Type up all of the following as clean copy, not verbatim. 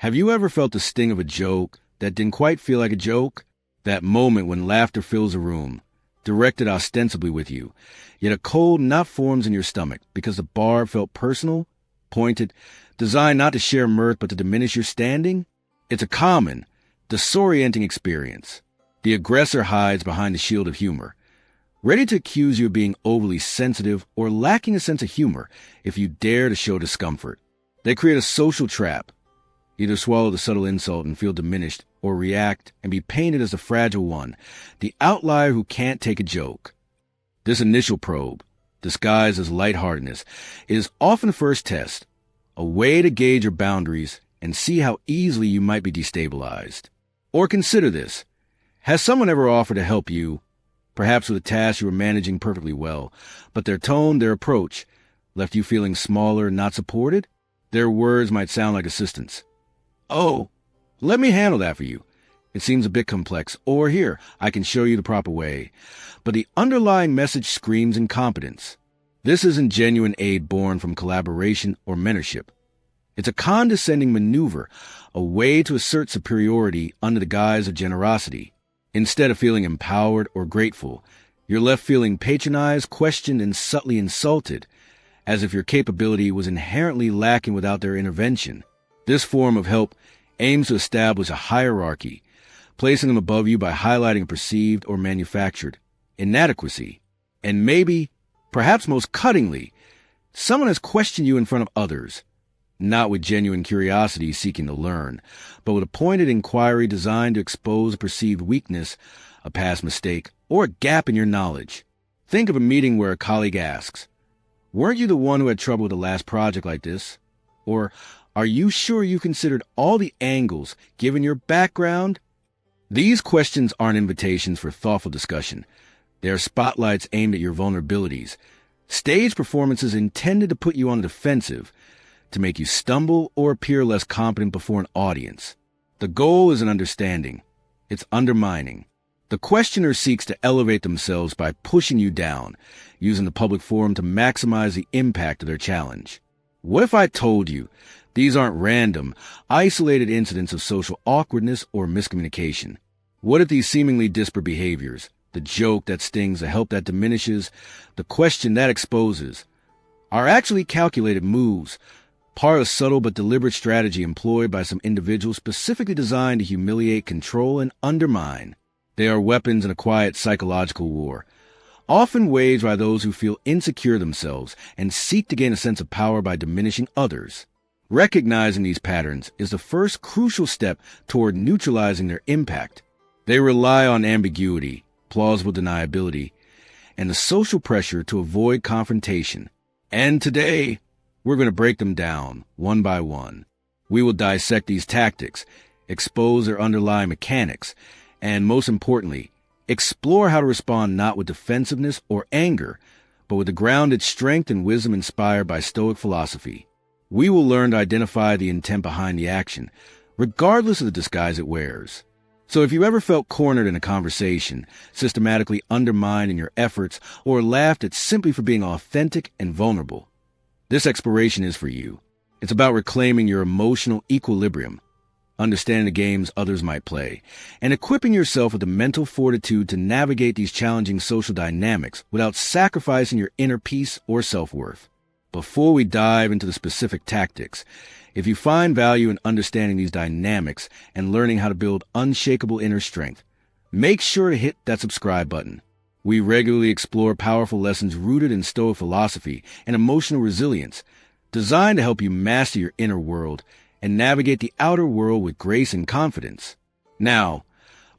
Have you ever felt the sting of a joke that didn't quite feel like a joke? That moment when laughter fills a room, directed ostensibly with you, yet a cold knot forms in your stomach because the barb felt personal, pointed, designed not to share mirth but to diminish your standing? It's a common, disorienting experience. The aggressor hides behind the shield of humor, ready to accuse you of being overly sensitive or lacking a sense of humor if you dare to show discomfort. They create a social trap. Either swallow the subtle insult and feel diminished, or react and be painted as the fragile one, the outlier who can't take a joke. This initial probe, disguised as lightheartedness, is often the first test, a way to gauge your boundaries and see how easily you might be destabilized. Or consider this. Has someone ever offered to help you, perhaps with a task you were managing perfectly well, but their tone, their approach, left you feeling smaller and not supported? Their words might sound like assistance. "Oh, let me handle that for you. It seems a bit complex," or "Here, I can show you the proper way." But the underlying message screams incompetence. This isn't genuine aid born from collaboration or mentorship. It's a condescending maneuver, a way to assert superiority under the guise of generosity. Instead of feeling empowered or grateful, you're left feeling patronized, questioned, and subtly insulted, as if your capability was inherently lacking without their intervention. This form of help aims to establish a hierarchy, placing them above you by highlighting a perceived or manufactured inadequacy. And maybe, perhaps most cuttingly, someone has questioned you in front of others, not with genuine curiosity seeking to learn, but with a pointed inquiry designed to expose a perceived weakness, a past mistake, or a gap in your knowledge. Think of a meeting where a colleague asks, "Weren't you the one who had trouble with the last project like this?" Or, "Are you sure you considered all the angles given your background?" These questions aren't invitations for thoughtful discussion. They are spotlights aimed at your vulnerabilities, stage performances intended to put you on the defensive, to make you stumble or appear less competent before an audience. The goal isn't understanding. It's undermining. The questioner seeks to elevate themselves by pushing you down, using the public forum to maximize the impact of their challenge. What if I told you these aren't random, isolated incidents of social awkwardness or miscommunication? What if these seemingly disparate behaviors, the joke that stings, the help that diminishes, the question that exposes, are actually calculated moves, part of a subtle but deliberate strategy employed by some individuals specifically designed to humiliate, control, and undermine? They are weapons in a quiet psychological war, often waged by those who feel insecure themselves and seek to gain a sense of power by diminishing others. Recognizing these patterns is the first crucial step toward neutralizing their impact. They rely on ambiguity, plausible deniability, and the social pressure to avoid confrontation. And today, we're going to break them down, one by one. We will dissect these tactics, expose their underlying mechanics, and most importantly, explore how to respond not with defensiveness or anger, but with the grounded strength and wisdom inspired by Stoic philosophy. We will learn to identify the intent behind the action, regardless of the disguise it wears. So if you ever felt cornered in a conversation, systematically undermined in your efforts, or laughed at simply for being authentic and vulnerable, this exploration is for you. It's about reclaiming your emotional equilibrium, understanding the games others might play, and equipping yourself with the mental fortitude to navigate these challenging social dynamics without sacrificing your inner peace or self-worth. Before we dive into the specific tactics, if you find value in understanding these dynamics and learning how to build unshakable inner strength, make sure to hit that subscribe button. We regularly explore powerful lessons rooted in Stoic philosophy and emotional resilience, designed to help you master your inner world and navigate the outer world with grace and confidence. Now,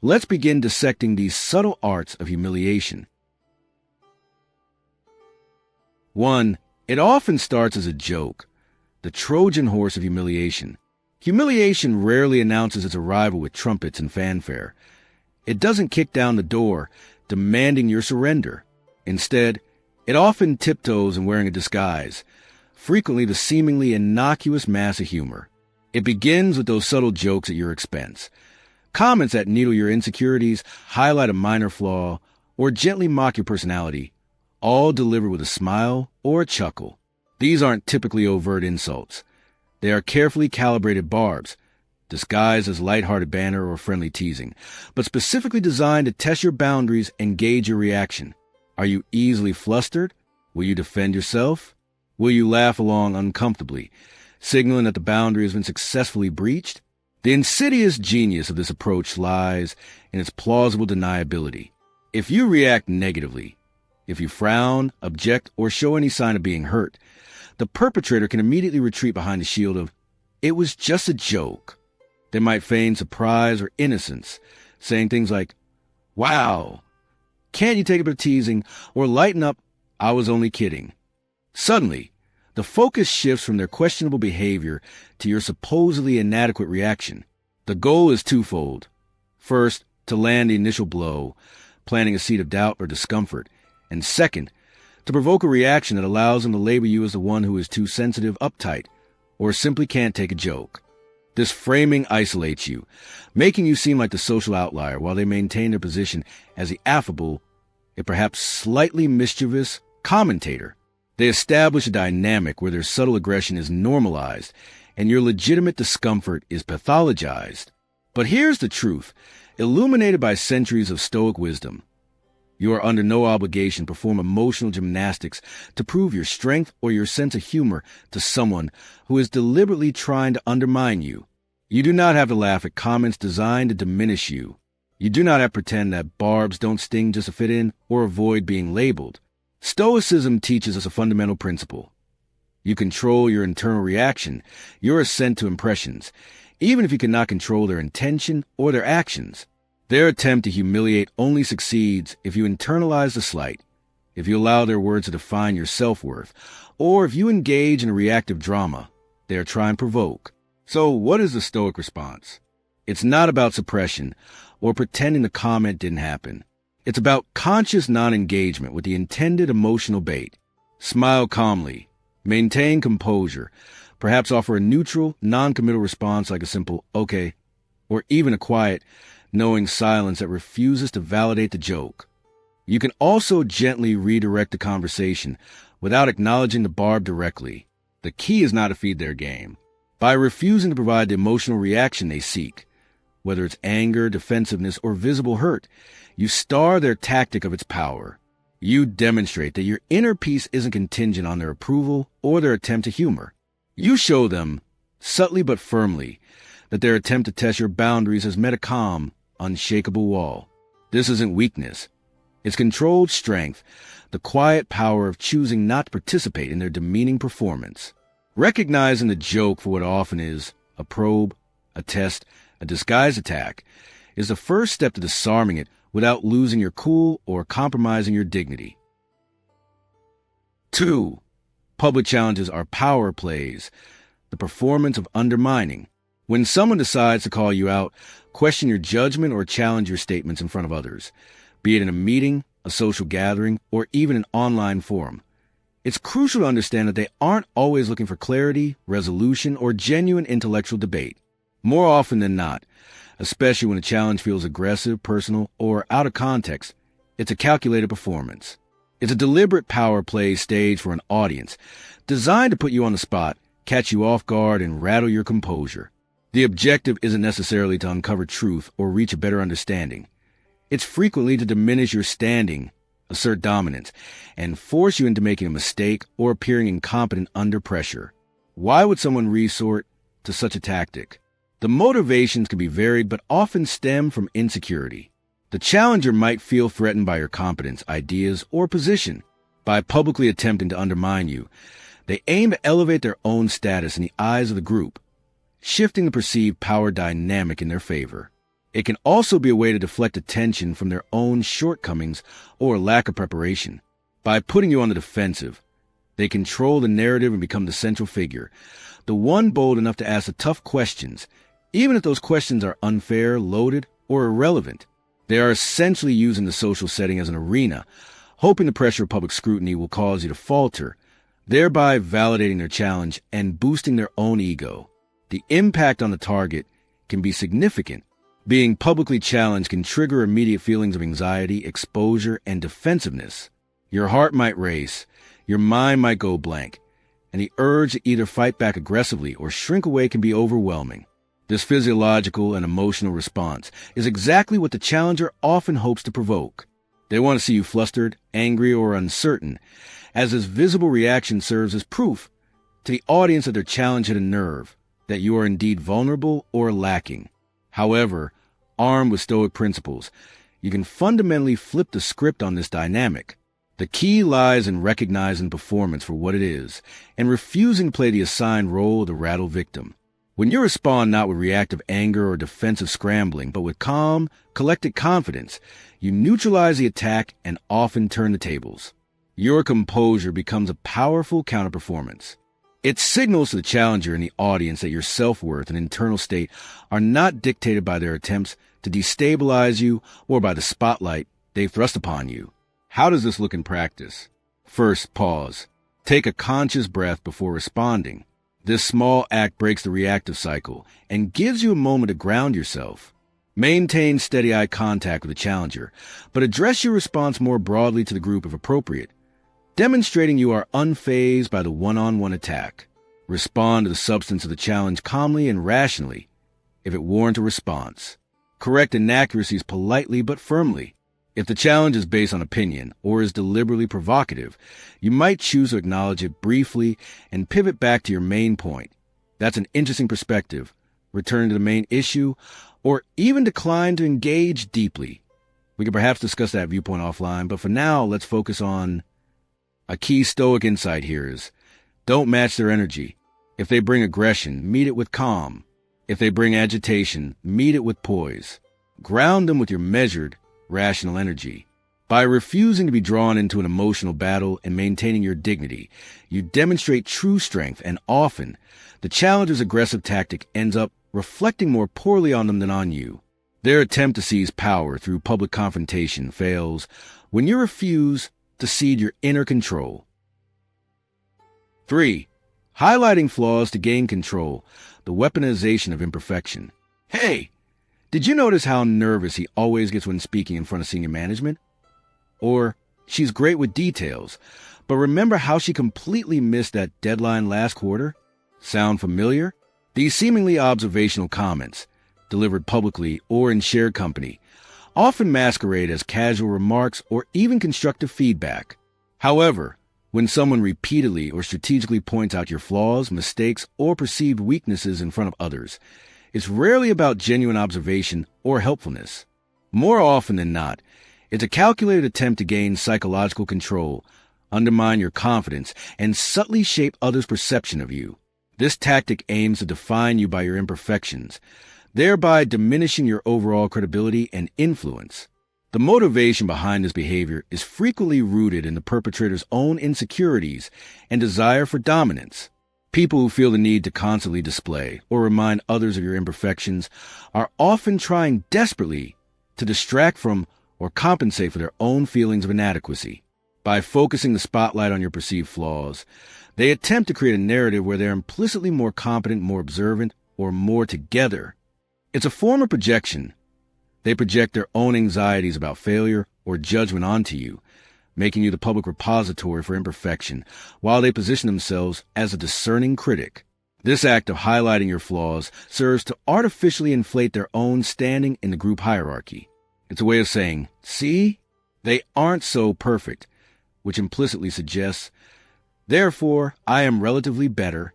let's begin dissecting these subtle arts of humiliation. 1. It often starts as a joke, the Trojan horse of humiliation. Humiliation rarely announces its arrival with trumpets and fanfare. It doesn't kick down the door, demanding your surrender. Instead, it often tiptoes and wearing a disguise, frequently the seemingly innocuous mask of humor. It begins with those subtle jokes at your expense, comments that needle your insecurities, highlight a minor flaw, or gently mock your personality, all delivered with a smile or a chuckle. These aren't typically overt insults. They are carefully calibrated barbs, disguised as lighthearted banter or friendly teasing, but specifically designed to test your boundaries and gauge your reaction. Are you easily flustered? Will you defend yourself? Will you laugh along uncomfortably, signaling that the boundary has been successfully breached? The insidious genius of this approach lies in its plausible deniability. If you react negatively, if you frown, object, or show any sign of being hurt, the perpetrator can immediately retreat behind the shield of, "It was just a joke." They might feign surprise or innocence, saying things like, "Wow, can't you take a bit of teasing?" or "Lighten up, I was only kidding." Suddenly, the focus shifts from their questionable behavior to your supposedly inadequate reaction. The goal is twofold. First, to land the initial blow, planting a seed of doubt or discomfort. And second, to provoke a reaction that allows them to label you as the one who is too sensitive, uptight, or simply can't take a joke. This framing isolates you, making you seem like the social outlier while they maintain their position as the affable, if perhaps slightly mischievous, commentator. They establish a dynamic where their subtle aggression is normalized and your legitimate discomfort is pathologized. But here's the truth, illuminated by centuries of Stoic wisdom. You are under no obligation to perform emotional gymnastics to prove your strength or your sense of humor to someone who is deliberately trying to undermine you. You do not have to laugh at comments designed to diminish you. You do not have to pretend that barbs don't sting just to fit in or avoid being labeled. Stoicism teaches us a fundamental principle. You control your internal reaction, your assent to impressions, even if you cannot control their intention or their actions. Their attempt to humiliate only succeeds if you internalize the slight, if you allow their words to define your self-worth, or if you engage in a reactive drama they are trying to provoke. So what is the Stoic response? It's not about suppression or pretending the comment didn't happen. It's about conscious non-engagement with the intended emotional bait. Smile calmly, maintain composure, perhaps offer a neutral, non-committal response like a simple, "okay," or even a quiet, knowing silence that refuses to validate the joke. You can also gently redirect the conversation without acknowledging the barb directly. The key is not to feed their game. By refusing to provide the emotional reaction they seek, whether it's anger, defensiveness, or visible hurt, you starve their tactic of its power. You demonstrate that your inner peace isn't contingent on their approval or their attempt to humor. You show them, subtly but firmly, that their attempt to test your boundaries has met a calm, unshakable wall. This isn't weakness. It's controlled strength, the quiet power of choosing not to participate in their demeaning performance. Recognizing the joke for what it often is, a probe, a test, a disguised attack, is the first step to disarming it without losing your cool or compromising your dignity. 2. Public challenges are power plays, the performance of undermining. When someone decides to call you out, question your judgment, or challenge your statements in front of others, be it in a meeting, a social gathering, or even an online forum, it's crucial to understand that they aren't always looking for clarity, resolution, or genuine intellectual debate. More often than not, especially when a challenge feels aggressive, personal, or out of context, it's a calculated performance. It's a deliberate power play staged for an audience, designed to put you on the spot, catch you off guard, and rattle your composure. The objective isn't necessarily to uncover truth or reach a better understanding. It's frequently to diminish your standing, assert dominance, and force you into making a mistake or appearing incompetent under pressure. Why would someone resort to such a tactic? The motivations can be varied but often stem from insecurity. The challenger might feel threatened by your competence, ideas, or position. By publicly attempting to undermine you, they aim to elevate their own status in the eyes of the group, shifting the perceived power dynamic in their favor. It can also be a way to deflect attention from their own shortcomings or lack of preparation. By putting you on the defensive, they control the narrative and become the central figure, the one bold enough to ask the tough questions, even if those questions are unfair, loaded, or irrelevant. They are essentially using the social setting as an arena, hoping the pressure of public scrutiny will cause you to falter, thereby validating their challenge and boosting their own ego. The impact on the target can be significant. Being publicly challenged can trigger immediate feelings of anxiety, exposure, and defensiveness. Your heart might race, your mind might go blank, and the urge to either fight back aggressively or shrink away can be overwhelming. This physiological and emotional response is exactly what the challenger often hopes to provoke. They want to see you flustered, angry, or uncertain, as this visible reaction serves as proof to the audience that their challenge hit a nerve, that you are indeed vulnerable or lacking. However, armed with Stoic principles, you can fundamentally flip the script on this dynamic. The key lies in recognizing performance for what it is and refusing to play the assigned role of the rattled victim. When you respond not with reactive anger or defensive scrambling, but with calm, collected confidence, you neutralize the attack and often turn the tables. Your composure becomes a powerful counterperformance. It signals to the challenger and the audience that your self-worth and internal state are not dictated by their attempts to destabilize you or by the spotlight they've thrust upon you. How does this look in practice? First, pause. Take a conscious breath before responding. This small act breaks the reactive cycle and gives you a moment to ground yourself. Maintain steady eye contact with the challenger, but address your response more broadly to the group if appropriate, demonstrating you are unfazed by the one-on-one attack. Respond to the substance of the challenge calmly and rationally, if it warrants a response. Correct inaccuracies politely but firmly. If the challenge is based on opinion or is deliberately provocative, you might choose to acknowledge it briefly and pivot back to your main point. That's an interesting perspective. Return to the main issue, or even decline to engage deeply. We could perhaps discuss that viewpoint offline, but for now, let's focus on a key Stoic insight here is, don't match their energy. If they bring aggression, meet it with calm. If they bring agitation, meet it with poise. Ground them with your measured, rational energy. By refusing to be drawn into an emotional battle and maintaining your dignity, you demonstrate true strength, and often, the challenger's aggressive tactic ends up reflecting more poorly on them than on you. Their attempt to seize power through public confrontation fails when you refuse to cede your inner control. 3. Highlighting flaws to gain control, the weaponization of imperfection. Hey! Did you notice how nervous he always gets when speaking in front of senior management? Or, she's great with details, but remember how she completely missed that deadline last quarter? Sound familiar? These seemingly observational comments, delivered publicly or in shared company, often masquerade as casual remarks or even constructive feedback. However, when someone repeatedly or strategically points out your flaws, mistakes, or perceived weaknesses in front of others, it's rarely about genuine observation or helpfulness. More often than not, it's a calculated attempt to gain psychological control, undermine your confidence, and subtly shape others' perception of you. This tactic aims to define you by your imperfections, thereby diminishing your overall credibility and influence. The motivation behind this behavior is frequently rooted in the perpetrator's own insecurities and desire for dominance. People who feel the need to constantly display or remind others of your imperfections are often trying desperately to distract from or compensate for their own feelings of inadequacy. By focusing the spotlight on your perceived flaws, they attempt to create a narrative where they're implicitly more competent, more observant, or more together. It's a form of projection. They project their own anxieties about failure or judgment onto you, making you the public repository for imperfection, while they position themselves as a discerning critic. This act of highlighting your flaws serves to artificially inflate their own standing in the group hierarchy. It's a way of saying, see, they aren't so perfect, which implicitly suggests, therefore, I am relatively better.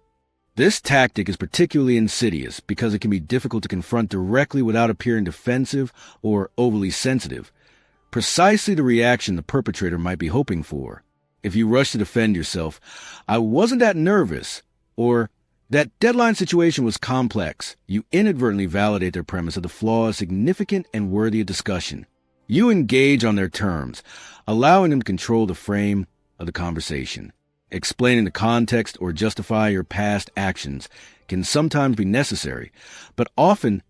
This tactic is particularly insidious because it can be difficult to confront directly without appearing defensive or overly sensitive, precisely the reaction the perpetrator might be hoping for. If you rush to defend yourself, I wasn't that nervous, or that deadline situation was complex, you inadvertently validate their premise that the flaw is significant and worthy of discussion. You engage on their terms, allowing them to control the frame of the conversation. Explaining the context or justify your past actions can sometimes be necessary, but often,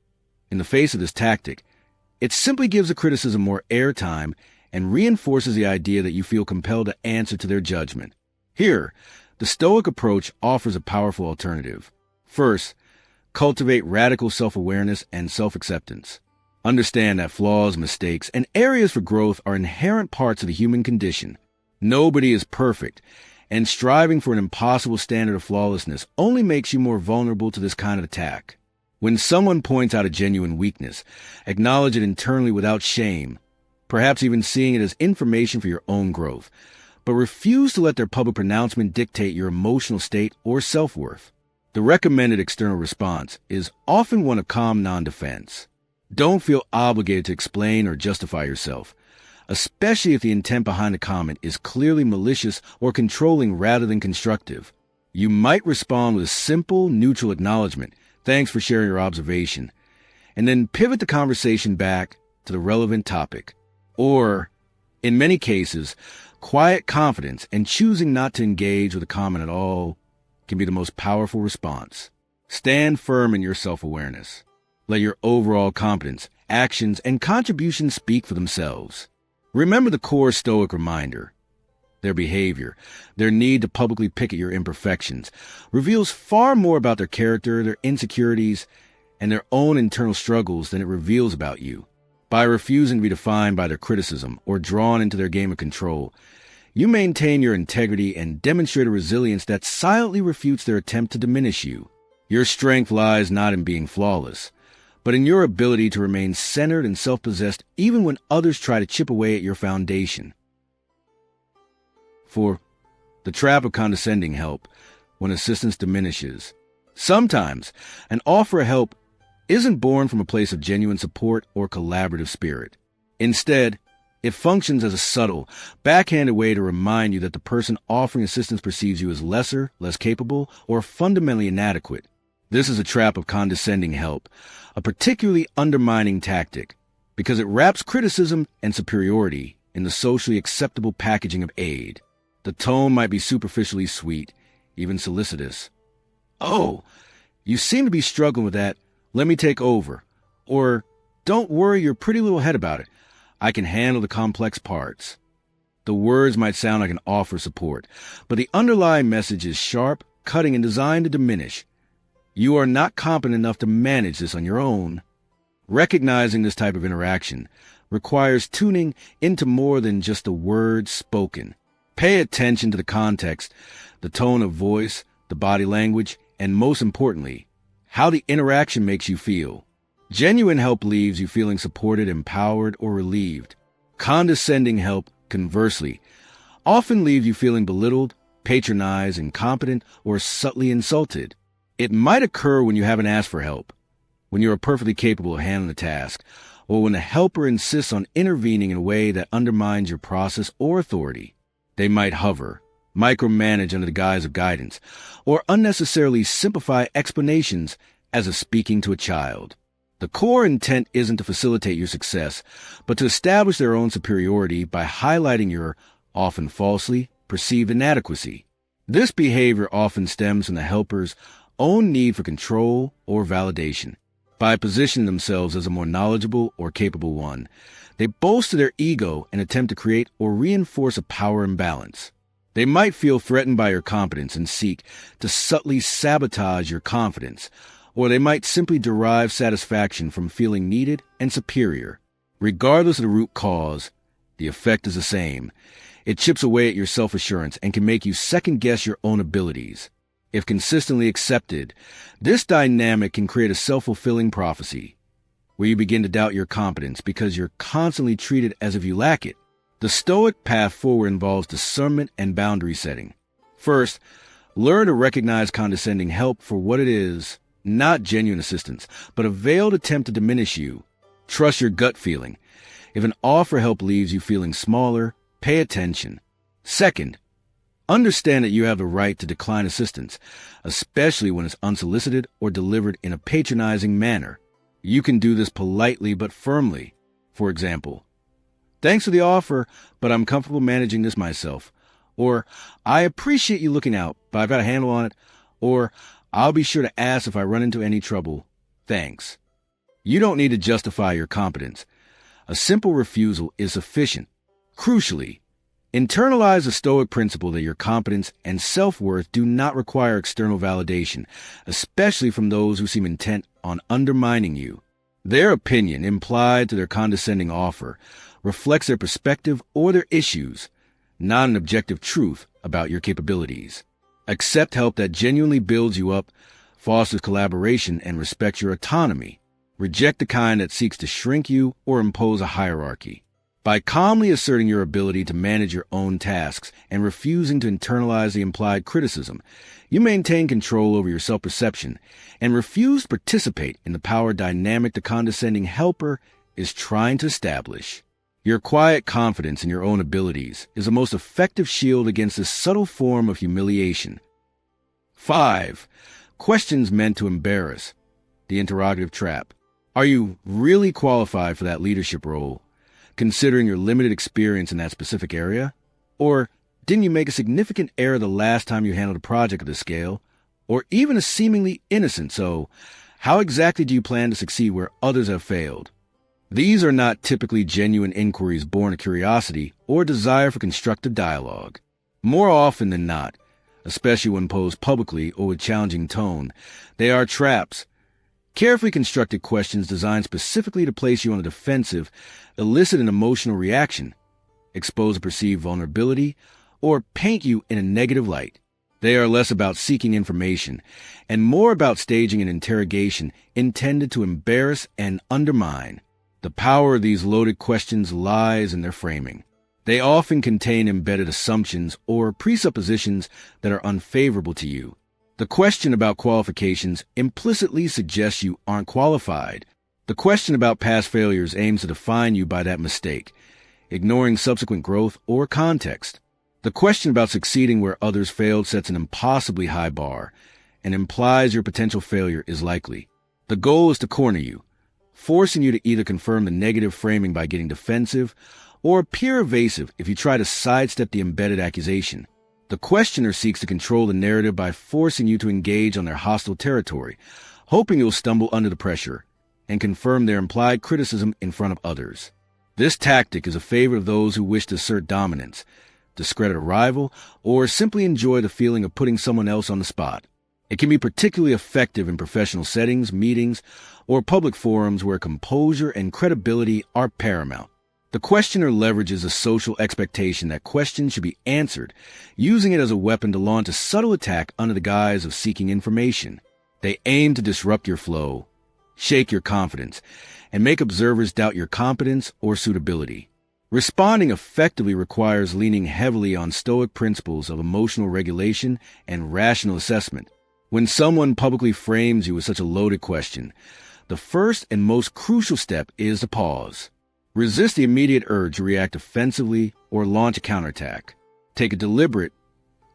in the face of this tactic, it simply gives the criticism more airtime and reinforces the idea that you feel compelled to answer to their judgment. Here, the Stoic approach offers a powerful alternative. First, cultivate radical self-awareness and self-acceptance. Understand that flaws, mistakes, and areas for growth are inherent parts of the human condition. Nobody is perfect, and striving for an impossible standard of flawlessness only makes you more vulnerable to this kind of attack. When someone points out a genuine weakness, acknowledge it internally without shame, perhaps even seeing it as information for your own growth, but refuse to let their public pronouncement dictate your emotional state or self-worth. The recommended external response is often one of calm non-defense. Don't feel obligated to explain or justify yourself, especially if the intent behind the comment is clearly malicious or controlling rather than constructive. You might respond with a simple, neutral acknowledgement, "Thanks for sharing your observation," and then pivot the conversation back to the relevant topic. Or, in many cases, quiet confidence and choosing not to engage with a comment at all can be the most powerful response. Stand firm in your self-awareness. Let your overall competence, actions, and contributions speak for themselves. Remember the core Stoic reminder. Their behavior, their need to publicly pick at your imperfections, reveals far more about their character, their insecurities, and their own internal struggles than it reveals about you. By refusing to be defined by their criticism or drawn into their game of control, you maintain your integrity and demonstrate a resilience that silently refutes their attempt to diminish you. Your strength lies not in being flawless, but in your ability to remain centered and self-possessed even when others try to chip away at your foundation. 4. The trap of condescending help when assistance diminishes. Sometimes an offer of help isn't born from a place of genuine support or collaborative spirit. Instead, it functions as a subtle, backhanded way to remind you that the person offering assistance perceives you as lesser, less capable, or fundamentally inadequate. This is a trap of condescending help, a particularly undermining tactic, because it wraps criticism and superiority in the socially acceptable packaging of aid. The tone might be superficially sweet, even solicitous. "Oh, you seem to be struggling with that. Let me take over." Or, "Don't worry your pretty little head about it. I can handle the complex parts." The words might sound like an offer of support, but the underlying message is sharp, cutting, and designed to diminish. You are not competent enough to manage this on your own. Recognizing this type of interaction requires tuning into more than just the words spoken. Pay attention to the context, the tone of voice, the body language, and most importantly, how the interaction makes you feel. Genuine help leaves you feeling supported, empowered, or relieved. Condescending help, conversely, often leaves you feeling belittled, patronized, incompetent, or subtly insulted. It might occur when you haven't asked for help, when you are perfectly capable of handling the task, or when the helper insists on intervening in a way that undermines your process or authority. They might hover, micromanage under the guise of guidance, or unnecessarily simplify explanations as if speaking to a child. The core intent isn't to facilitate your success, but to establish their own superiority by highlighting your, often falsely, perceived inadequacy. This behavior often stems from the helper's own need for control or validation. By positioning themselves as a more knowledgeable or capable one, they bolster their ego and attempt to create or reinforce a power imbalance. They might feel threatened by your competence and seek to subtly sabotage your confidence, or they might simply derive satisfaction from feeling needed and superior. Regardless of the root cause, the effect is the same. It chips away at your self-assurance and can make you second-guess your own abilities. If consistently accepted, this dynamic can create a self-fulfilling prophecy, where you begin to doubt your competence because you're constantly treated as if you lack it. The Stoic path forward involves discernment and boundary setting. First, learn to recognize condescending help for what it is, not genuine assistance, but a veiled attempt to diminish you. Trust your gut feeling. If an offer of help leaves you feeling smaller, pay attention. Second, understand that you have the right to decline assistance, especially when it's unsolicited or delivered in a patronizing manner. You can do this politely but firmly. For example, "Thanks for the offer, but I'm comfortable managing this myself." Or, "I appreciate you looking out, but I've got a handle on it." Or, "I'll be sure to ask if I run into any trouble. Thanks." You don't need to justify your competence. A simple refusal is sufficient. Crucially, internalize the Stoic principle that your competence and self-worth do not require external validation, especially from those who seem intent on undermining you. Their opinion, implied to their condescending offer, reflects their perspective or their issues, not an objective truth about your capabilities. Accept help that genuinely builds you up, fosters collaboration, and respects your autonomy. Reject the kind that seeks to shrink you or impose a hierarchy. By calmly asserting your ability to manage your own tasks and refusing to internalize the implied criticism, you maintain control over your self-perception and refuse to participate in the power dynamic the condescending helper is trying to establish. Your quiet confidence in your own abilities is the most effective shield against this subtle form of humiliation. 5. Questions meant to embarrass. The interrogative trap. Are you really qualified for that leadership role, considering your limited experience in that specific area? Or didn't you make a significant error the last time you handled a project of this scale? Or even a seemingly innocent, so how exactly do you plan to succeed where others have failed? These are not typically genuine inquiries born of curiosity or desire for constructive dialogue. More often than not, especially when posed publicly or with challenging tone, they are traps. Carefully constructed questions designed specifically to place you on the defensive, elicit an emotional reaction, expose a perceived vulnerability, or paint you in a negative light. They are less about seeking information and more about staging an interrogation intended to embarrass and undermine. The power of these loaded questions lies in their framing. They often contain embedded assumptions or presuppositions that are unfavorable to you. The question about qualifications implicitly suggests you aren't qualified. The question about past failures aims to define you by that mistake, ignoring subsequent growth or context. The question about succeeding where others failed sets an impossibly high bar and implies your potential failure is likely. The goal is to corner you, forcing you to either confirm the negative framing by getting defensive or appear evasive if you try to sidestep the embedded accusation. The questioner seeks to control the narrative by forcing you to engage on their hostile territory, hoping you'll stumble under the pressure and confirm their implied criticism in front of others. This tactic is a favorite of those who wish to assert dominance, discredit a rival, or simply enjoy the feeling of putting someone else on the spot. It can be particularly effective in professional settings, meetings, or public forums where composure and credibility are paramount. The questioner leverages a social expectation that questions should be answered, using it as a weapon to launch a subtle attack under the guise of seeking information. They aim to disrupt your flow, shake your confidence, and make observers doubt your competence or suitability. Responding effectively requires leaning heavily on Stoic principles of emotional regulation and rational assessment. When someone publicly frames you with such a loaded question, the first and most crucial step is to pause. Resist the immediate urge to react offensively or launch a counterattack. Take a deliberate,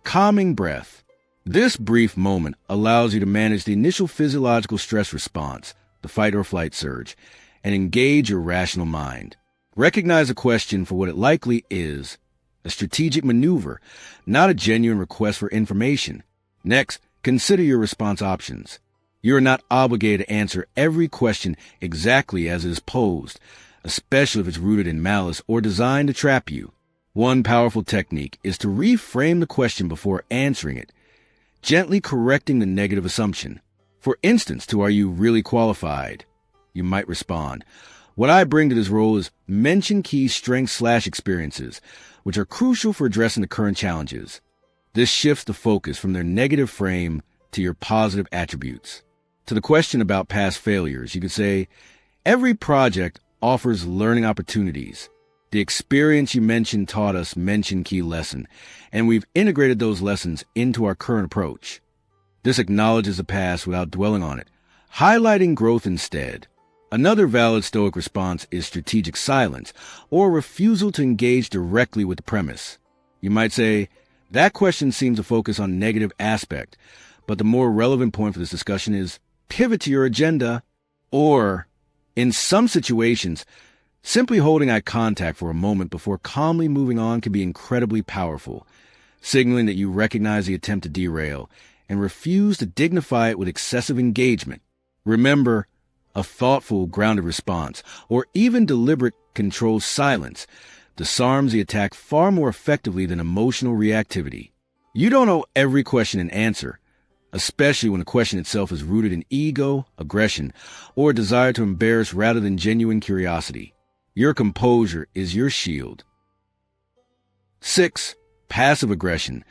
calming breath. This brief moment allows you to manage the initial physiological stress response, the fight or flight surge, and engage your rational mind. Recognize a question for what it likely is, a strategic maneuver, not a genuine request for information. Next, consider your response options. You are not obligated to answer every question exactly as it is posed, especially if it's rooted in malice or designed to trap you. One powerful technique is to reframe the question before answering it, gently correcting the negative assumption. For instance, to "Are you really qualified?" You might respond, "What I bring to this role is mention key strengths/experiences, which are crucial for addressing the current challenges." This shifts the focus from their negative frame to your positive attributes. To the question about past failures, you could say, "Every project offers learning opportunities. The experience you mentioned taught us mention key lesson, and we've integrated those lessons into our current approach." This acknowledges the past without dwelling on it, highlighting growth instead. Another valid Stoic response is strategic silence, or refusal to engage directly with the premise. You might say, "That question seems to focus on a negative aspect, but the more relevant point for this discussion is pivot to your agenda." Or, in some situations, simply holding eye contact for a moment before calmly moving on can be incredibly powerful, signaling that you recognize the attempt to derail and refuse to dignify it with excessive engagement. Remember, a thoughtful, grounded response, or even deliberate, controlled silence, disarms the attack far more effectively than emotional reactivity. You don't owe every question an answer, especially when the question itself is rooted in ego, aggression, or a desire to embarrass rather than genuine curiosity. Your composure is your shield. 6. Passive aggression,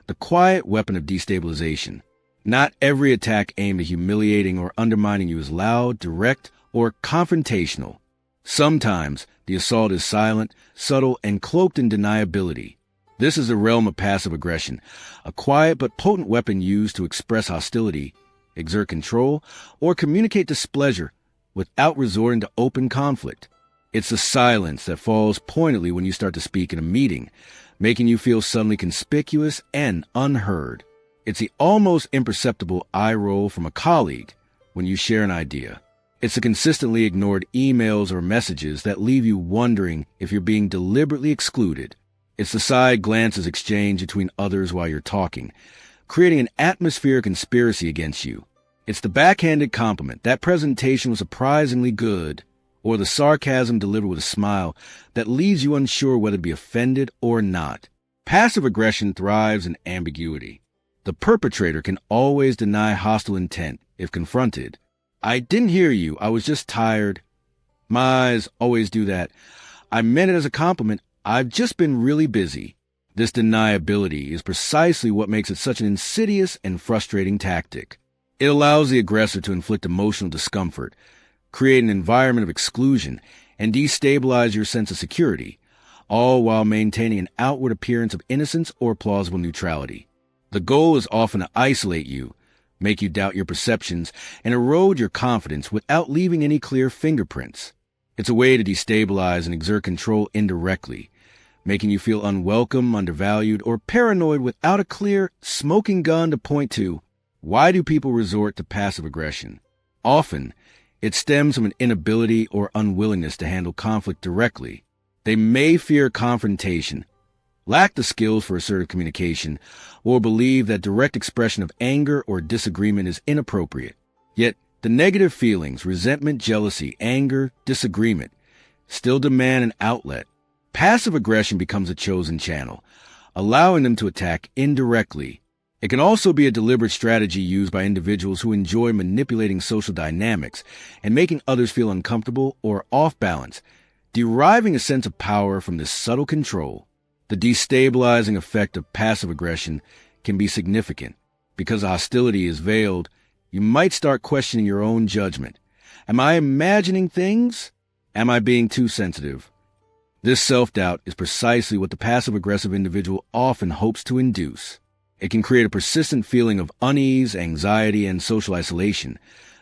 the quiet weapon of destabilization. Not every attack aimed at humiliating or undermining you is loud, direct, or confrontational. Sometimes the assault is silent, subtle, and cloaked in deniability. This is the realm of passive aggression, a quiet but potent weapon used to express hostility, exert control, or communicate displeasure without resorting to open conflict. It's the silence that falls pointedly when you start to speak in a meeting, making you feel suddenly conspicuous and unheard. It's the almost imperceptible eye roll from a colleague when you share an idea. It's the consistently ignored emails or messages that leave you wondering if you're being deliberately excluded. It's the side glances exchanged between others while you're talking, creating an atmosphere of conspiracy against you. It's the backhanded compliment, "That presentation was surprisingly good," or the sarcasm delivered with a smile that leaves you unsure whether to be offended or not. Passive aggression thrives in ambiguity. The perpetrator can always deny hostile intent if confronted. "I didn't hear you. I was just tired." "My eyes always do that." "I meant it as a compliment. I've just been really busy." This deniability is precisely what makes it such an insidious and frustrating tactic. It allows the aggressor to inflict emotional discomfort, create an environment of exclusion, and destabilize your sense of security, all while maintaining an outward appearance of innocence or plausible neutrality. The goal is often to isolate you, make you doubt your perceptions, and erode your confidence without leaving any clear fingerprints. It's a way to destabilize and exert control indirectly, making you feel unwelcome, undervalued, or paranoid without a clear, smoking gun to point to. Why do people resort to passive aggression? Often, it stems from an inability or unwillingness to handle conflict directly. They may fear confrontation, lack the skills for assertive communication, or believe that direct expression of anger or disagreement is inappropriate. Yet, the negative feelings, resentment, jealousy, anger, disagreement, still demand an outlet. Passive aggression becomes a chosen channel, allowing them to attack indirectly. It can also be a deliberate strategy used by individuals who enjoy manipulating social dynamics and making others feel uncomfortable or off balance, deriving a sense of power from this subtle control. The destabilizing effect of passive aggression can be significant. Because hostility is veiled, you might start questioning your own judgment. Am I imagining things? Am I being too sensitive? This self-doubt is precisely what the passive-aggressive individual often hopes to induce. It can create a persistent feeling of unease, anxiety, and social isolation,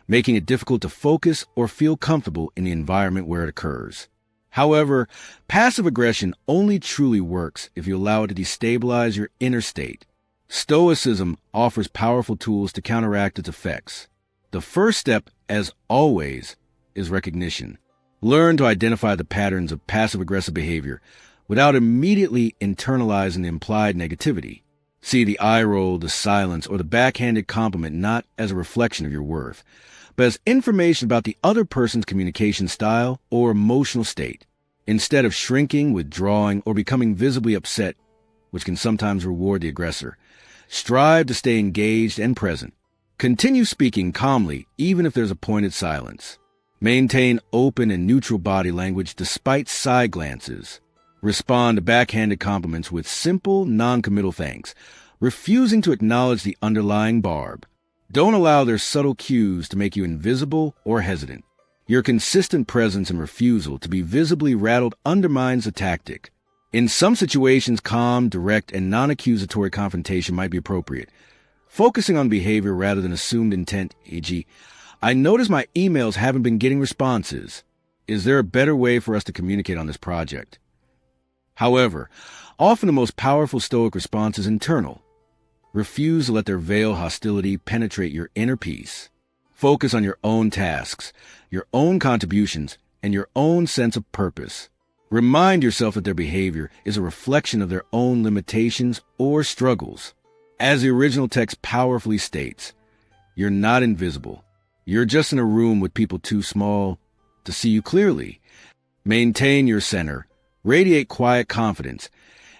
making it difficult to focus or feel comfortable in the environment where it occurs. However, passive aggression only truly works if you allow it to destabilize your inner state. Stoicism offers powerful tools to counteract its effects. The first step, as always, is recognition. Learn to identify the patterns of passive-aggressive behavior without immediately internalizing the implied negativity. See the eye roll, the silence, or the backhanded compliment not as a reflection of your worth, but as information about the other person's communication style or emotional state. Instead of shrinking, withdrawing, or becoming visibly upset, which can sometimes reward the aggressor, strive to stay engaged and present. Continue speaking calmly, even if there's a pointed silence. Maintain open and neutral body language despite side glances. Respond to backhanded compliments with simple, non-committal thanks, refusing to acknowledge the underlying barb. Don't allow their subtle cues to make you invisible or hesitant. Your consistent presence and refusal to be visibly rattled undermines the tactic. In some situations, calm, direct, and non-accusatory confrontation might be appropriate, focusing on behavior rather than assumed intent, e.g., "I notice my emails haven't been getting responses. Is there a better way for us to communicate on this project?" However, often the most powerful Stoic response is internal. Refuse to let their veiled hostility penetrate your inner peace. Focus on your own tasks, your own contributions, and your own sense of purpose. Remind yourself that their behavior is a reflection of their own limitations or struggles. As the original text powerfully states, you're not invisible. You're just in a room with people too small to see you clearly. Maintain your center, radiate quiet confidence,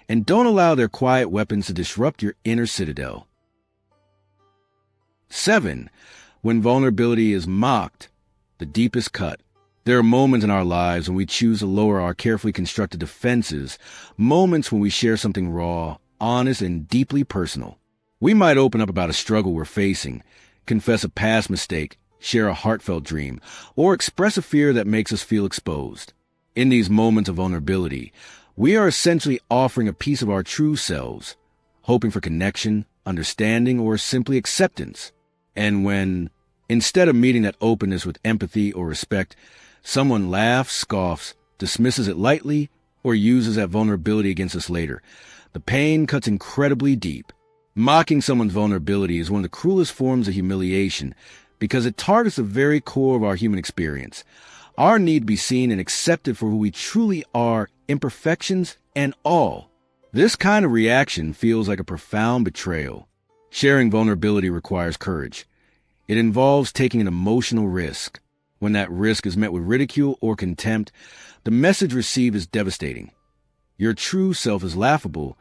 and don't allow their quiet weapons to disrupt your inner citadel. 7. When vulnerability is mocked, the deepest cut. There are moments in our lives when we choose to lower our carefully constructed defenses, moments when we share something raw, honest, and deeply personal. We might open up about a struggle we're facing, confess a past mistake, share a heartfelt dream, or express a fear that makes us feel exposed. In these moments of vulnerability, we are essentially offering a piece of our true selves, hoping for connection, understanding, or simply acceptance. And when, instead of meeting that openness with empathy or respect, someone laughs, scoffs, dismisses it lightly, or uses that vulnerability against us later, the pain cuts incredibly deep. Mocking someone's vulnerability is one of the cruelest forms of humiliation because it targets the very core of our human experience, our need to be seen and accepted for who we truly are, imperfections and all. This kind of reaction feels like a profound betrayal. Sharing vulnerability requires courage. It involves taking an emotional risk. When that risk is met with ridicule or contempt, the message received is devastating. Your true self is laughable.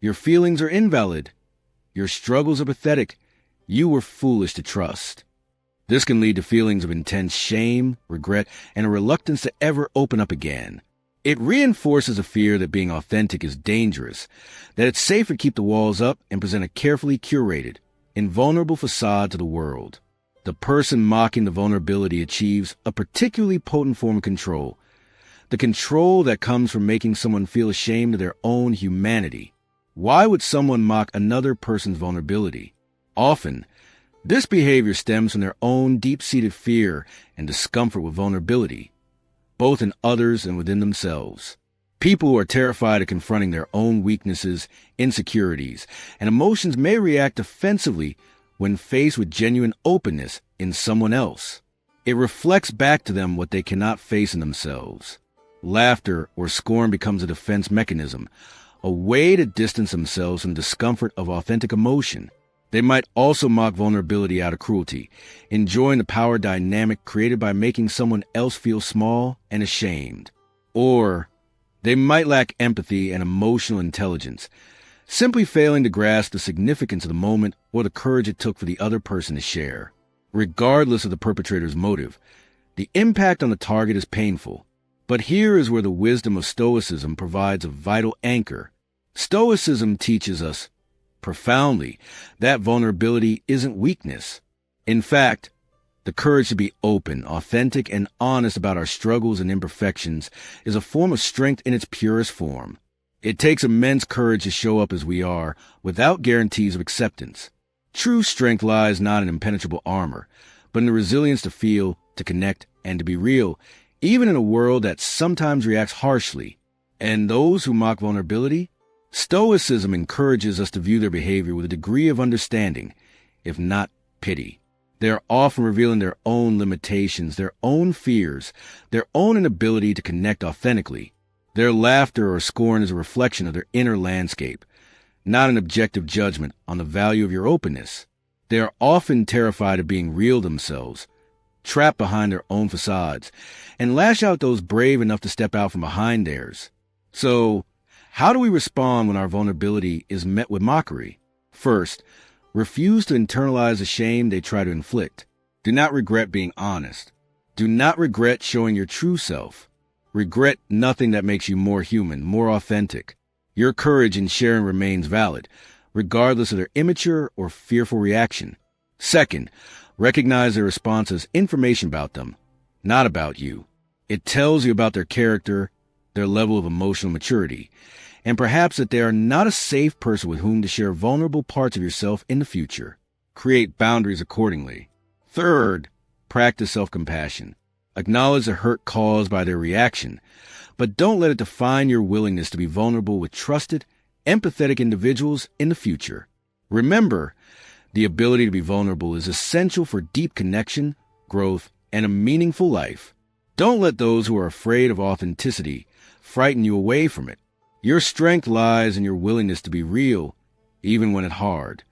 Your feelings are invalid. Your struggles are pathetic. You were foolish to trust. This can lead to feelings of intense shame, regret, and a reluctance to ever open up again. It reinforces a fear that being authentic is dangerous, that it's safer to keep the walls up and present a carefully curated, invulnerable facade to the world. The person mocking the vulnerability achieves a particularly potent form of control, the control that comes from making someone feel ashamed of their own humanity. Why would someone mock another person's vulnerability? Often, this behavior stems from their own deep-seated fear and discomfort with vulnerability, both in others and within themselves. People who are terrified of confronting their own weaknesses, insecurities, and emotions may react defensively when faced with genuine openness in someone else. It reflects back to them what they cannot face in themselves. Laughter or scorn becomes a defense mechanism, a way to distance themselves from discomfort of authentic emotion. They might also mock vulnerability out of cruelty, enjoying the power dynamic created by making someone else feel small and ashamed. Or they might lack empathy and emotional intelligence, simply failing to grasp the significance of the moment or the courage it took for the other person to share. Regardless of the perpetrator's motive, the impact on the target is painful. But here is where the wisdom of Stoicism provides a vital anchor. Stoicism teaches us, profoundly, that vulnerability isn't weakness. In fact, the courage to be open, authentic, and honest about our struggles and imperfections is a form of strength in its purest form. It takes immense courage to show up as we are, without guarantees of acceptance. True strength lies not in impenetrable armor, but in the resilience to feel, to connect, and to be real, even in a world that sometimes reacts harshly. And those who mock vulnerability? Stoicism encourages us to view their behavior with a degree of understanding, if not pity. They are often revealing their own limitations, their own fears, their own inability to connect authentically. Their laughter or scorn is a reflection of their inner landscape, not an objective judgment on the value of your openness. They are often terrified of being real themselves, trapped behind their own facades, and lash out those brave enough to step out from behind theirs. So, how do we respond when our vulnerability is met with mockery? First, refuse to internalize the shame they try to inflict. Do not regret being honest. Do not regret showing your true self. Regret nothing that makes you more human, more authentic. Your courage in sharing remains valid, regardless of their immature or fearful reaction. Second, recognize their response as information about them, not about you. It tells you about their character, their level of emotional maturity, and perhaps that they are not a safe person with whom to share vulnerable parts of yourself in the future. Create boundaries accordingly. Third, practice self-compassion. Acknowledge the hurt caused by their reaction, but don't let it define your willingness to be vulnerable with trusted, empathetic individuals in the future. Remember, the ability to be vulnerable is essential for deep connection, growth, and a meaningful life. Don't let those who are afraid of authenticity frighten you away from it. Your strength lies in your willingness to be real, even when it's hard.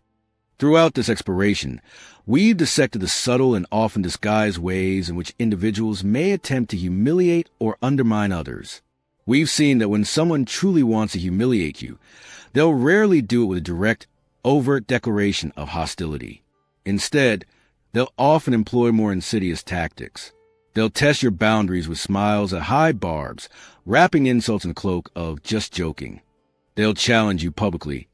Throughout this exploration, we've dissected the subtle and often disguised ways in which individuals may attempt to humiliate or undermine others. We've seen that when someone truly wants to humiliate you, they'll rarely do it with a direct, overt declaration of hostility. Instead, they'll often employ more insidious tactics. They'll test your boundaries with smiles at high barbs, wrapping insults in a cloak of just joking. They'll challenge you publicly,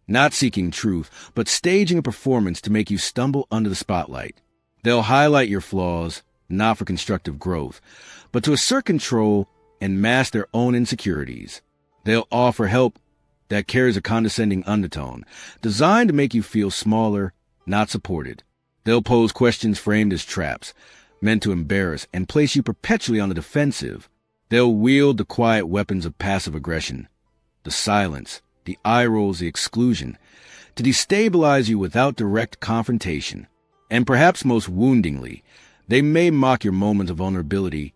not seeking truth, but staging a performance to make you stumble under the spotlight. They'll highlight your flaws, not for constructive growth, but to assert control and mask their own insecurities. They'll offer help that carries a condescending undertone, designed to make you feel smaller, not supported. They'll pose questions framed as traps, meant to embarrass and place you perpetually on the defensive. They'll wield the quiet weapons of passive aggression, the silence, the eye rolls, the exclusion, to destabilize you without direct confrontation. And perhaps most woundingly, they may mock your moments of vulnerability,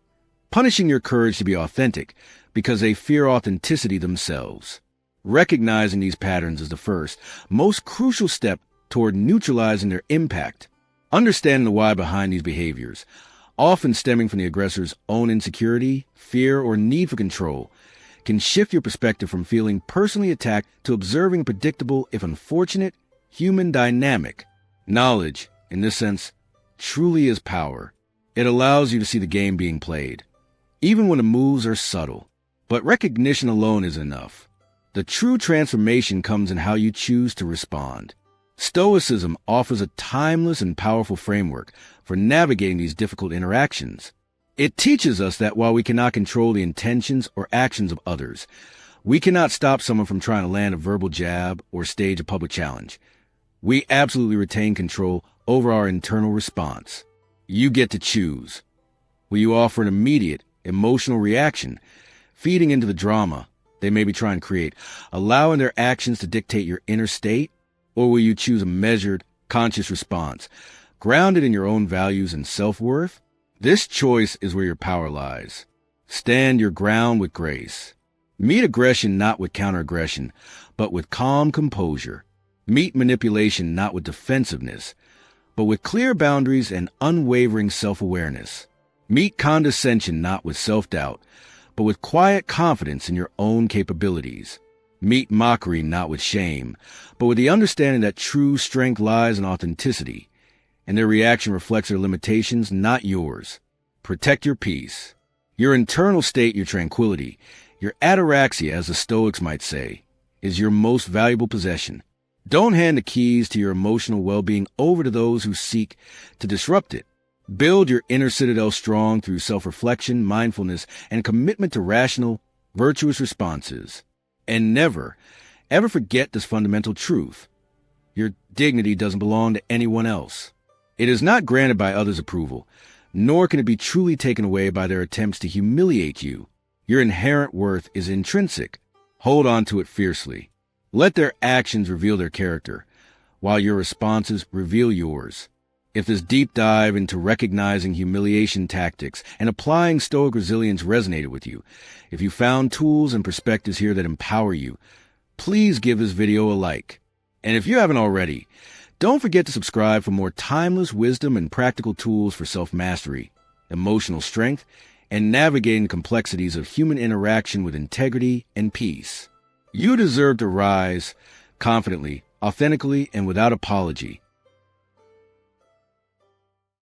punishing your courage to be authentic because they fear authenticity themselves. Recognizing these patterns is the first, most crucial step toward neutralizing their impact. Understanding the why behind these behaviors, often stemming from the aggressor's own insecurity, fear, or need for control, can shift your perspective from feeling personally attacked to observing a predictable, if unfortunate, human dynamic. Knowledge, in this sense, truly is power. It allows you to see the game being played, even when the moves are subtle. But recognition alone is enough. The true transformation comes in how you choose to respond. Stoicism offers a timeless and powerful framework for navigating these difficult interactions. It teaches us that while we cannot control the intentions or actions of others, we cannot stop someone from trying to land a verbal jab or stage a public challenge. We absolutely retain control over our internal response. You get to choose. Will you offer an immediate, emotional reaction, feeding into the drama they may be trying to create, allowing their actions to dictate your inner state? Or will you choose a measured, conscious response, grounded in your own values and self-worth? This choice is where your power lies. Stand your ground with grace. Meet aggression not with counter-aggression, but with calm composure. Meet manipulation not with defensiveness, but with clear boundaries and unwavering self-awareness. Meet condescension not with self-doubt, but with quiet confidence in your own capabilities. Meet mockery not with shame, but with the understanding that true strength lies in authenticity, and their reaction reflects their limitations, not yours. Protect your peace. Your internal state, your tranquility, your ataraxia, as the Stoics might say, is your most valuable possession. Don't hand the keys to your emotional well-being over to those who seek to disrupt it. Build your inner citadel strong through self-reflection, mindfulness, and commitment to rational, virtuous responses. And never, ever forget this fundamental truth. Your dignity doesn't belong to anyone else. It is not granted by others' approval, nor can it be truly taken away by their attempts to humiliate you. Your inherent worth is intrinsic. Hold on to it fiercely. Let their actions reveal their character, while your responses reveal yours. If this deep dive into recognizing humiliation tactics and applying Stoic resilience resonated with you, if you found tools and perspectives here that empower you, please give this video a like. And if you haven't already, don't forget to subscribe for more timeless wisdom and practical tools for self-mastery, emotional strength, and navigating the complexities of human interaction with integrity and peace. You deserve to rise confidently, authentically, and without apology.